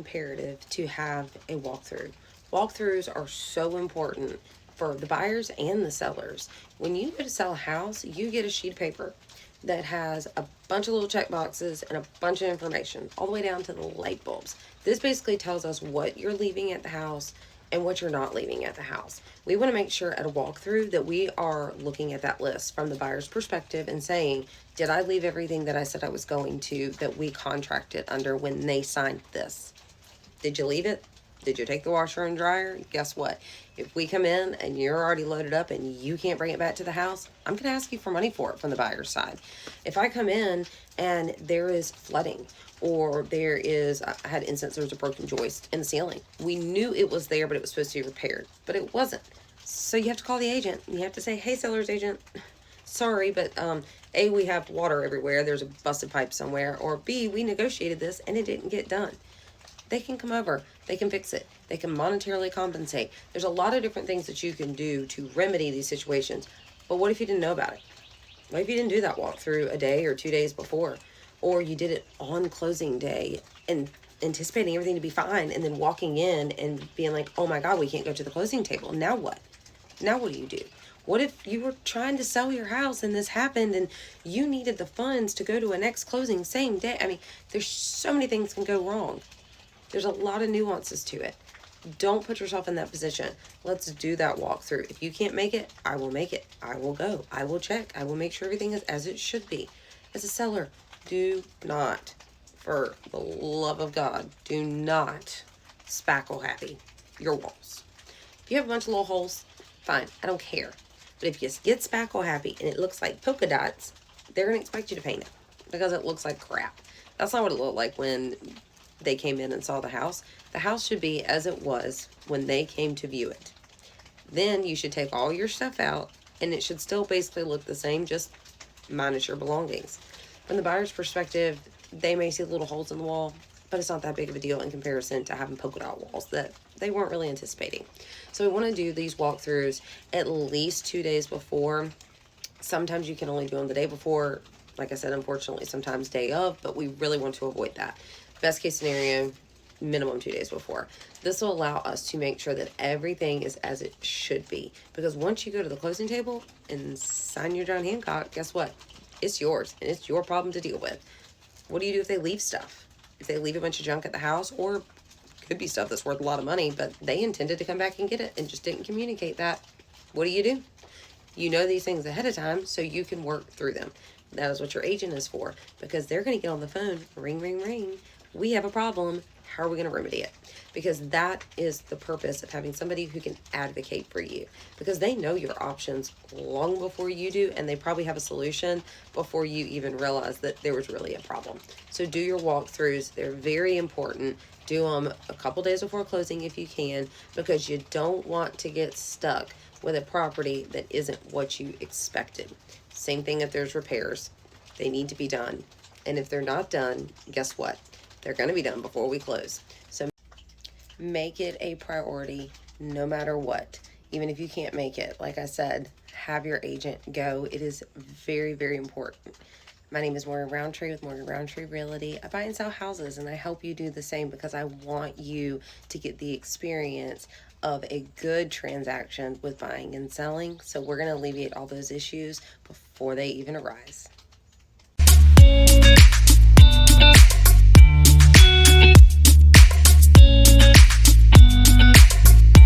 imperative to have a walkthrough. Walkthroughs are so important for the buyers and the sellers. When you go to sell a house, you get a sheet of paper that has a bunch of little check boxes and a bunch of information, all the way down to the light bulbs. This basically tells us what you're leaving at the house and what you're not leaving at the house. We want to make sure at a walkthrough that we are looking at that list from the buyer's perspective and saying, did I leave everything that I said I was going to, that we contracted under when they signed this? Did you leave it? Did you take the washer and dryer? Guess what? If we come in and you're already loaded up and you can't bring it back to the house, I'm going to ask you for money for it from the buyer's side. If I come in and there is flooding, or there is, I had instance, there was a broken joist in the ceiling. We knew it was there, but it was supposed to be repaired, but it wasn't. So you have to call the agent. You have to say, hey, seller's agent, sorry, but A, we have water everywhere. There's a busted pipe somewhere. Or B, we negotiated this and it didn't get done. They can come over, they can fix it, they can monetarily compensate. There's a lot of different things that you can do to remedy these situations. But what if you didn't know about it? What if you didn't do that walkthrough a day or 2 days before? Or you did it on closing day and anticipating everything to be fine, and then walking in and being like, oh my God, we can't go to the closing table. Now what? Now what do you do? What if you were trying to sell your house and this happened and you needed the funds to go to a next closing same day? I mean, there's so many things can go wrong. There's a lot of nuances to it. Don't put yourself in that position. Let's do that walkthrough. If you can't make it, I will make it. I will go. I will check. I will make sure everything is as it should be. As a seller, do not, for the love of God, do not spackle happy your walls. If you have a bunch of little holes, fine. I don't care. But if you get spackle happy and it looks like polka dots, they're going to expect you to paint it because it looks like crap. That's not what it looked like when they came in and saw the house. The house should be as it was when they came to view it. Then you should take all your stuff out and it should still basically look the same, just minus your belongings. From the buyer's perspective, they may see little holes in the wall, but it's not that big of a deal in comparison to having polka dot walls that they weren't really anticipating. So we want to do these walkthroughs at least 2 days before. Sometimes you can only do them the day before. Like I said, unfortunately, sometimes day of, but we really want to avoid that. Best case scenario, minimum 2 days before. This will allow us to make sure that everything is as it should be. Because once you go to the closing table and sign your John Hancock, guess what? It's yours and it's your problem to deal with. What do you do if they leave stuff? If they leave a bunch of junk at the house, or could be stuff that's worth a lot of money, but they intended to come back and get it and just didn't communicate that. What do? You know these things ahead of time so you can work through them. That is what your agent is for, because they're going to get on the phone, ring, ring, ring. We have a problem. How are we going to remedy it? Because that is the purpose of having somebody who can advocate for you, because they know your options long before you do, and they probably have a solution before you even realize that there was really a problem. So do your walkthroughs. They're very important. Do them a couple days before closing if you can, because you don't want to get stuck with a property that isn't what you expected. Same thing if there's repairs. They need to be done. And if they're not done, guess what? They're going to be done before we close. So make it a priority no matter what. Even if you can't make it, like I said, have your agent go. It is very, very important. My name is Morgan Rountree with Morgan Rountree Realty. I buy and sell houses, and I help you do the same because I want you to get the experience of a good transaction with buying and selling. So we're going to alleviate all those issues before they even arise.